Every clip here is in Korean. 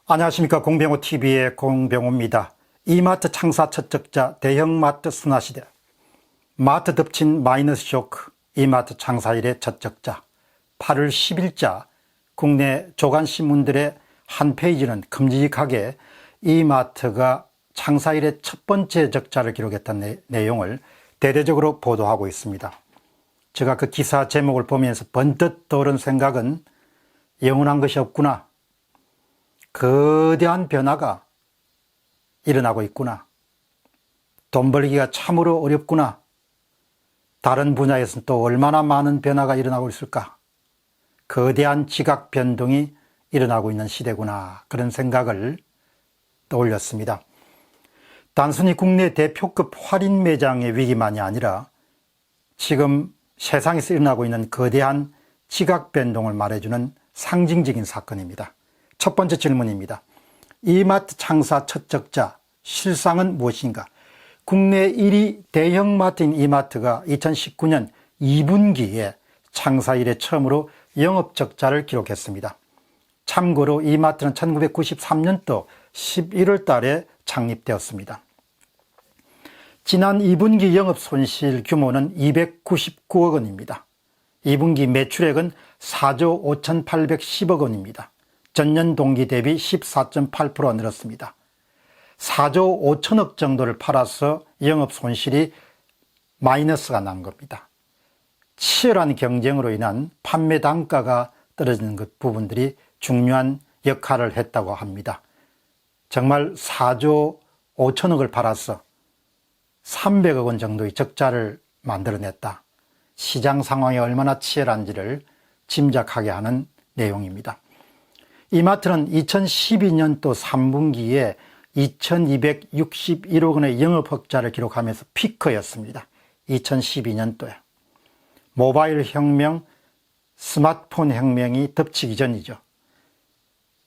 안녕하십니까. 공병호TV의 공병호입니다. 이마트 창사 첫 적자 대형마트 순환시대, 마트 덮친 마이너스 쇼크, 이마트 창사 이래 첫 적자. 8월 10일자 국내 조간신문들의 한 페이지는 큼직하게 이마트가 창사 이래 첫 번째 적자를 기록했다는 내용을 대대적으로 보도하고 있습니다. 제가 그 기사 제목을 보면서 번뜩 떠오른 생각은 영원한 것이 없구나. 거대한 변화가 일어나고 있구나. 돈 벌기가 참으로 어렵구나. 다른 분야에서는 또 얼마나 많은 변화가 일어나고 있을까. 거대한 지각 변동이 일어나고 있는 시대구나. 그런 생각을 떠올렸습니다. 단순히 국내 대표급 할인 매장의 위기만이 아니라 지금 세상에서 일어나고 있는 거대한 지각 변동을 말해주는 상징적인 사건입니다. 첫 번째 질문입니다. 이마트 창사 첫 적자, 실상은 무엇인가? 국내 1위 대형마트인 이마트가 2019년 2분기에 창사 이래 처음으로 영업적자를 기록했습니다. 참고로 이마트는 1993년도 11월 달에 창립되었습니다. 지난 2분기 영업 손실 규모는 299억 원입니다. 2분기 매출액은 4조 5,810억 원입니다. 전년 동기 대비 14.8% 늘었습니다. 4조 5천억 정도를 팔아서 영업 손실이 마이너스가 난 겁니다. 치열한 경쟁으로 인한 판매 단가가 떨어지는 그 부분들이 중요한 역할을 했다고 합니다. 정말 4조 5천억을 팔아서 300억 원 정도의 적자를 만들어냈다. 시장 상황이 얼마나 치열한지를 짐작하게 하는 내용입니다. 이마트는 2012년도 3분기에 2261억 원의 영업 흑자를 기록하면서 피크였습니다. 2012년도에. 모바일 혁명, 스마트폰 혁명이 덮치기 전이죠.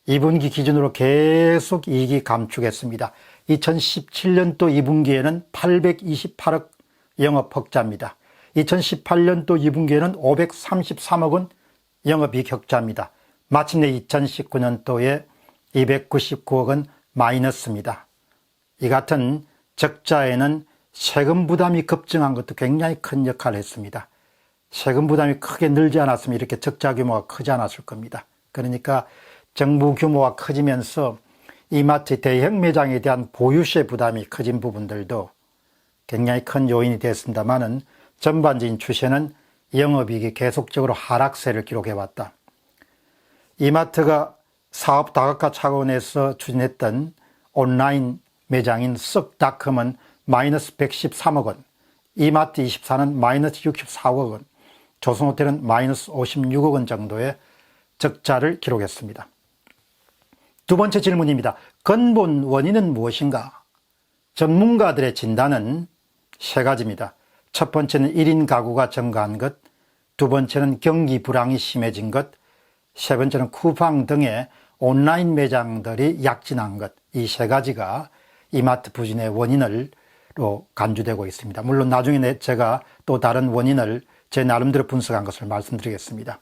2분기 기준으로 계속 이익이 감축했습니다. 2017년도 2분기에는 828억 영업 흑자입니다. 2018년도 2분기에는 533억 원 영업이익 흑자입니다. 마침내 2019년도에 299억 원 마이너스입니다. 이 같은 적자에는 세금 부담이 급증한 것도 굉장히 큰 역할을 했습니다. 세금 부담이 크게 늘지 않았으면 이렇게 적자 규모가 크지 않았을 겁니다. 그러니까 정부 규모가 커지면서 이마트 대형 매장에 대한 보유세 부담이 커진 부분들도 굉장히 큰 요인이 됐습니다만은 전반적인 추세는 영업이익이 계속적으로 하락세를 기록해왔다. 이마트가 사업 다각화 차원에서 추진했던 온라인 매장인 썩닷컴은 마이너스 113억 원, 이마트 24는 마이너스 64억 원, 조선호텔은 마이너스 56억 원 정도의 적자를 기록했습니다. 두 번째 질문입니다. 근본 원인은 무엇인가? 전문가들의 진단은 세 가지입니다. 첫 번째는 1인 가구가 증가한 것, 두 번째는 경기 불황이 심해진 것, 세 번째는 쿠팡 등의 온라인 매장들이 약진한 것, 이 세 가지가 이마트 부진의 원인으로 간주되고 있습니다. 물론 나중에 제가 또 다른 원인을 제 나름대로 분석한 것을 말씀드리겠습니다.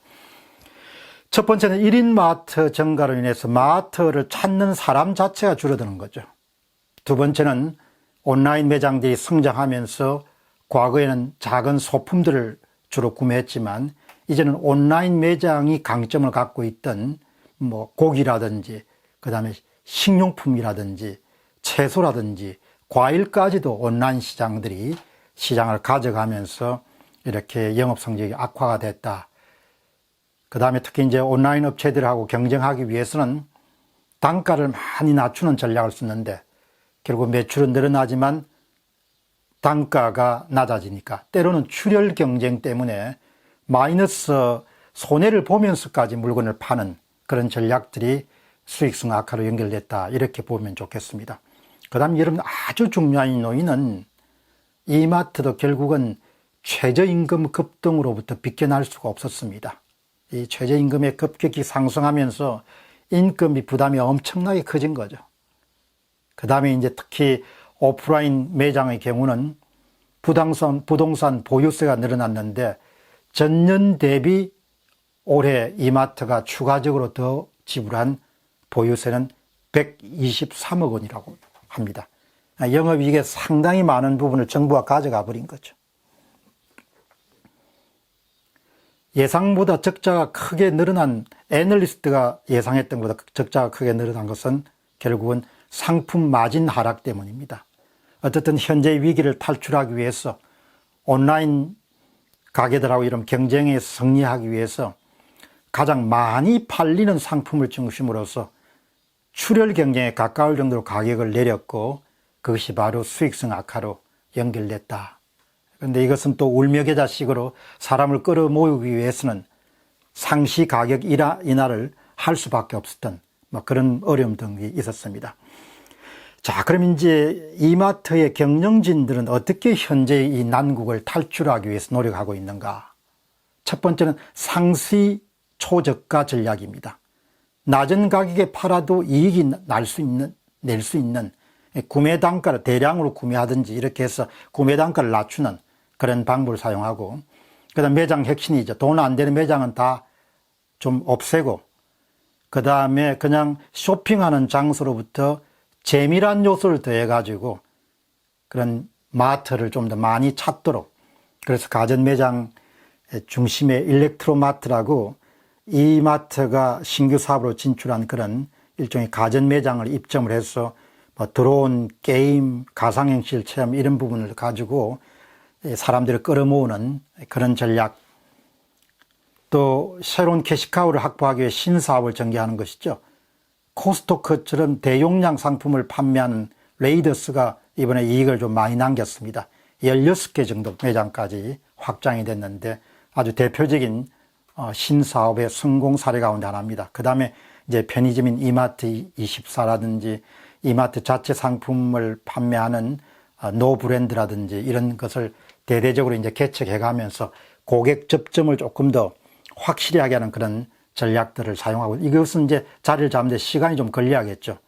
첫 번째는 1인 마트 증가로 인해서 마트를 찾는 사람 자체가 줄어드는 거죠. 두 번째는 온라인 매장들이 성장하면서 과거에는 작은 소품들을 주로 구매했지만 이제는 온라인 매장이 강점을 갖고 있던 고기라든지 그다음에 식료품이라든지 채소라든지 과일까지도 온라인 시장들이 시장을 가져가면서 이렇게 영업 성적이 악화가 됐다. 그다음에 특히 이제 온라인 업체들하고 경쟁하기 위해서는 단가를 많이 낮추는 전략을 쓰는데 결국 매출은 늘어나지만 단가가 낮아지니까 때로는 출혈 경쟁 때문에 마이너스 손해를 보면서까지 물건을 파는 그런 전략들이 수익성 악화로 연결됐다. 이렇게 보면 좋겠습니다. 그 다음에 여러분 아주 중요한 요인은 이마트도 결국은 최저임금 급등으로부터 비껴날 수가 없었습니다. 이 최저임금이 급격히 상승하면서 인건비 부담이 엄청나게 커진 거죠. 그 다음에 이제 특히 오프라인 매장의 경우는 부동산 보유세가 늘어났는데 전년 대비 올해 이마트가 추가적으로 더 지불한 보유세는 623억 원이라고 합니다. 영업이익의 상당히 많은 부분을 정부가 가져가 버린 거죠. 예상보다 적자가 크게 늘어난, 애널리스트가 예상했던 것보다 적자가 크게 늘어난 것은 결국은 상품 마진 하락 때문입니다. 어쨌든 현재 위기를 탈출하기 위해서 온라인 가게들하고 이런 경쟁에 승리하기 위해서 가장 많이 팔리는 상품을 중심으로서 출혈 경쟁에 가까울 정도로 가격을 내렸고, 그것이 바로 수익성 악화로 연결됐다. 그런데 이것은 또 울며계자식으로 사람을 끌어모으기 위해서는 상시 가격 인하를 할 수밖에 없었던 그런 어려움 등이 있었습니다. 자, 그럼 이제 이마트의 경영진들은 어떻게 현재 이 난국을 탈출하기 위해서 노력하고 있는가? 첫 번째는 상시 초저가 전략입니다. 낮은 가격에 팔아도 이익이 낼 수 있는 구매 단가를 대량으로 구매하든지 이렇게 해서 구매 단가를 낮추는 그런 방법을 사용하고, 그 다음 매장 혁신이죠. 돈 안 되는 매장은 다 좀 없애고, 그 다음에 그냥 쇼핑하는 장소로부터 재미란 요소를 더해가지고 그런 마트를 좀 더 많이 찾도록, 그래서 가전 매장 중심의 일렉트로마트라고 이 마트가 신규 사업으로 진출한 그런 일종의 가전 매장을 입점을 해서 드론, 게임, 가상현실 체험 이런 부분을 가지고 사람들을 끌어모으는 그런 전략, 또 새로운 캐시카우를 확보하기 위해 신사업을 전개하는 것이죠. 코스토코처럼 대용량 상품을 판매하는 레이더스가 이번에 이익을 좀 많이 남겼습니다. 16개 정도 매장까지 확장이 됐는데 아주 대표적인 신사업의 성공 사례 가운데 하나입니다. 그 다음에 이제 편의점인 이마트24라든지 이마트 자체 상품을 판매하는 노브랜드라든지 이런 것을 대대적으로 이제 개척해 가면서 고객 접점을 조금 더 확실히 하게 하는 그런 전략들을 사용하고, 이것은 이제 자리를 잡는데 시간이 좀 걸려야겠죠.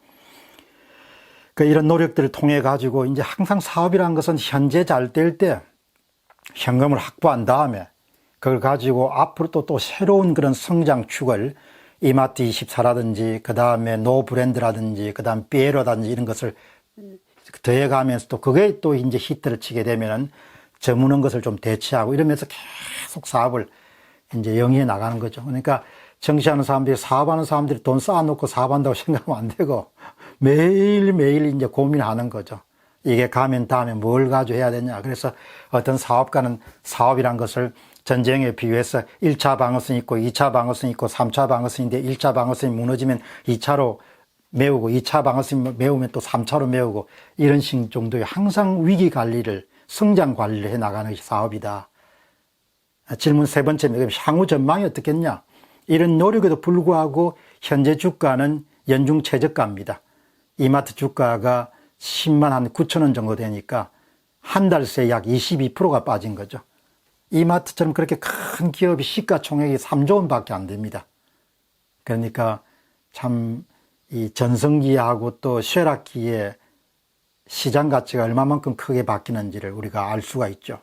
이런 노력들을 통해 가지고 이제 항상 사업이라는 것은 현재 잘 될 때 현금을 확보한 다음에 그걸 가지고 앞으로 또 새로운 그런 성장축을 이마트24라든지 그 다음에 노브랜드라든지 그 다음 삐에로라든지 이런 것을 더해가면서 또 그게 또 이제 히트를 치게 되면은 저무는 것을 좀 대체하고 이러면서 계속 사업을 이제 영위해 나가는 거죠. 그러니까 정치하는 사람들이, 사업하는 사람들이 돈 쌓아놓고 사업한다고 생각하면 안 되고 매일매일 이제 고민하는 거죠. 이게 가면 다음에 뭘 가지고 해야 되냐. 그래서 어떤 사업가는 사업이란 것을 전쟁에 비유해서 1차 방어선이 있고 2차 방어선이 있고 3차 방어선인데 1차 방어선이 무너지면 2차로 메우고 2차 방어선이 메우면 또 3차로 메우고 이런 식 정도의 항상 위기 관리를, 성장 관리를 해 나가는 것이 사업이다. 질문 세 번째, 향후 전망이 어떻겠냐. 이런 노력에도 불구하고 현재 주가는 연중 최저가입니다. 이마트 주가가 10만 한 9천 원 정도 되니까 한 달 새에 약 22%가 빠진 거죠. 이마트처럼 그렇게 큰 기업이 시가총액이 3조 원밖에 안 됩니다. 그러니까 참 이 전성기하고 또 쇠락기에 시장 가치가 얼마만큼 크게 바뀌는지를 우리가 알 수가 있죠.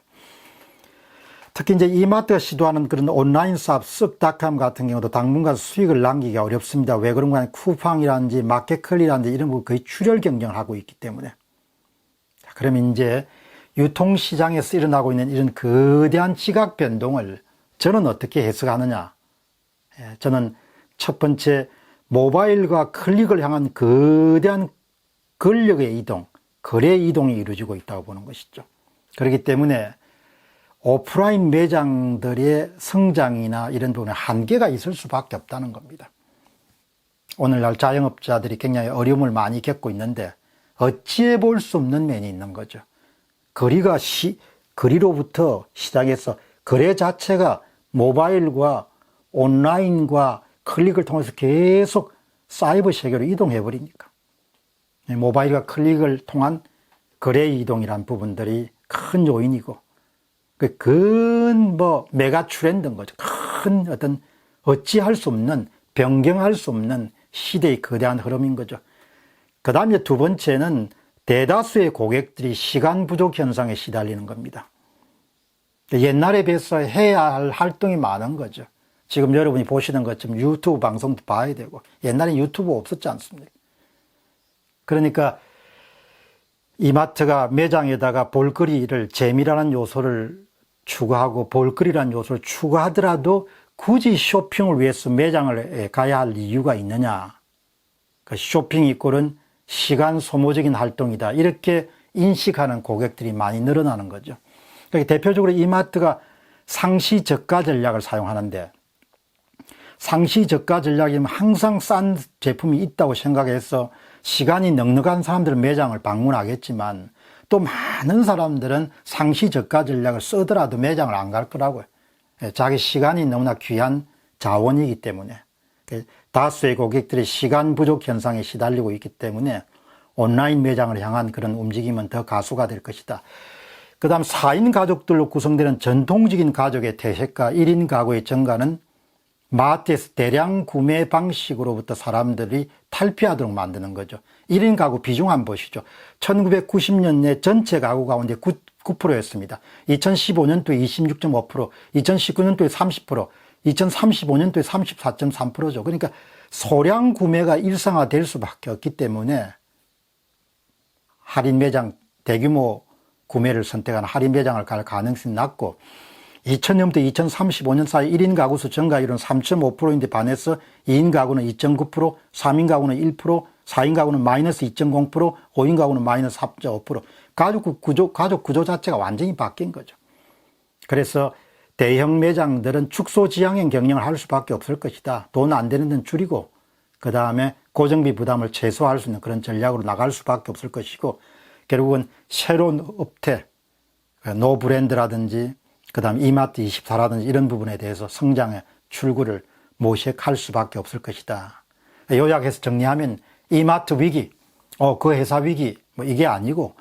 특히 이제 이마트가 시도하는 그런 온라인 사업 쓱닷컴 같은 경우도 당분간 수익을 남기기가 어렵습니다. 왜 그런가 하면 쿠팡이라든지 마켓컬리라든지 이런 거 거의 출혈 경쟁을 하고 있기 때문에. 그럼 이제 유통시장에서 일어나고 있는 이런 거대한 지각 변동을 저는 어떻게 해석하느냐. 저는 첫 번째, 모바일과 클릭을 향한 거대한 권력의 이동, 거래 이동이 이루어지고 있다고 보는 것이죠. 그렇기 때문에 오프라인 매장들의 성장이나 이런 부분에 한계가 있을 수밖에 없다는 겁니다. 오늘날 자영업자들이 굉장히 어려움을 많이 겪고 있는데 어찌해 볼 수 없는 면이 있는 거죠. 거리로부터 시작해서 거래 자체가 모바일과 온라인과 클릭을 통해서 계속 사이버 세계로 이동해 버리니까. 모바일과 클릭을 통한 거래 이동이란 부분들이 큰 요인이고, 메가 트렌드인 거죠. 큰 어떤 어찌할 수 없는, 변경할 수 없는 시대의 거대한 흐름인 거죠. 그 다음에 두 번째는 대다수의 고객들이 시간 부족 현상에 시달리는 겁니다. 옛날에 비해서 해야 할 활동이 많은 거죠. 지금 여러분이 보시는 것처럼 유튜브 방송도 봐야 되고, 옛날에 유튜브 없었지 않습니까? 그러니까 이마트가 매장에다가 볼거리를, 재미라는 요소를 추가하고 볼거리라는 요소를 추가하더라도 굳이 쇼핑을 위해서 매장을 가야 할 이유가 있느냐. 그 쇼핑 이꼴은 시간 소모적인 활동이다. 이렇게 인식하는 고객들이 많이 늘어나는 거죠. 그러니까 대표적으로 이마트가 상시 저가 전략을 사용하는데, 상시 저가 전략이면 항상 싼 제품이 있다고 생각해서 시간이 넉넉한 사람들은 매장을 방문하겠지만, 또 많은 사람들은 상시 저가 전략을 쓰더라도 매장을 안 갈 거라고요. 자기 시간이 너무나 귀한 자원이기 때문에, 다수의 고객들이 시간 부족 현상에 시달리고 있기 때문에 온라인 매장을 향한 그런 움직임은 더 가수가 될 것이다. 그 다음 4인 가족들로 구성되는 전통적인 가족의 퇴색과 1인 가구의 증가는 마트에서 대량 구매 방식으로부터 사람들이 탈피하도록 만드는 거죠. 1인 가구 비중 한번 보시죠. 1990년에 전체 가구 가운데 9%였습니다. 2015년도에 26.5%, 2019년도에 30%, 2035년도에 34.3%죠. 그러니까 소량 구매가 일상화될 수밖에 없기 때문에 할인 매장, 대규모 구매를 선택하는 할인 매장을 갈 가능성이 낮고, 2000년부터 2035년 사이 1인 가구 수 증가율은 3.5%인데 반해서 2인 가구는 2.9%, 3인 가구는 1%, 4인 가구는 마이너스 2.0%, 5인 가구는 마이너스 4.5%. 가족 구조 자체가 완전히 바뀐 거죠. 그래서 대형 매장들은 축소 지향형 경영을 할 수밖에 없을 것이다. 돈 안 되는 데는 줄이고, 그 다음에 고정비 부담을 최소화할 수 있는 그런 전략으로 나갈 수밖에 없을 것이고, 결국은 새로운 업태, 노브랜드라든지 그 다음 이마트24라든지 이런 부분에 대해서 성장의 출구를 모색할 수밖에 없을 것이다. 요약해서 정리하면 이마트 위기, 그 회사 위기, 이게 아니고,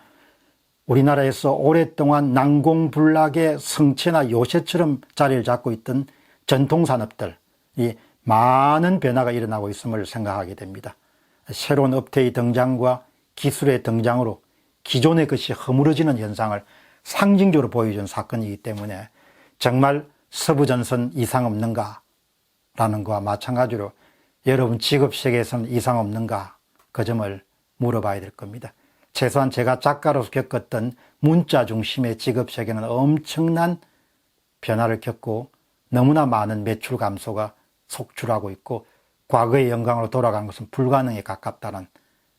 우리나라에서 오랫동안 난공불락의 성체나 요새처럼 자리를 잡고 있던 전통산업들이 많은 변화가 일어나고 있음을 생각하게 됩니다. 새로운 업태의 등장과 기술의 등장으로 기존의 것이 허물어지는 현상을 상징적으로 보여준 사건이기 때문에 정말 서부전선 이상 없는가라는 것과 마찬가지로 여러분 직업세계에서는 이상 없는가, 그 점을 물어봐야 될 겁니다. 최소한 제가 작가로서 겪었던 문자 중심의 직업세계는 엄청난 변화를 겪고 너무나 많은 매출 감소가 속출하고 있고, 과거의 영광으로 돌아간 것은 불가능에 가깝다는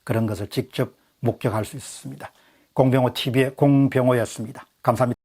그런 것을 직접 목격할 수 있었습니다. 공병호 TV의 공병호였습니다. 감사합니다.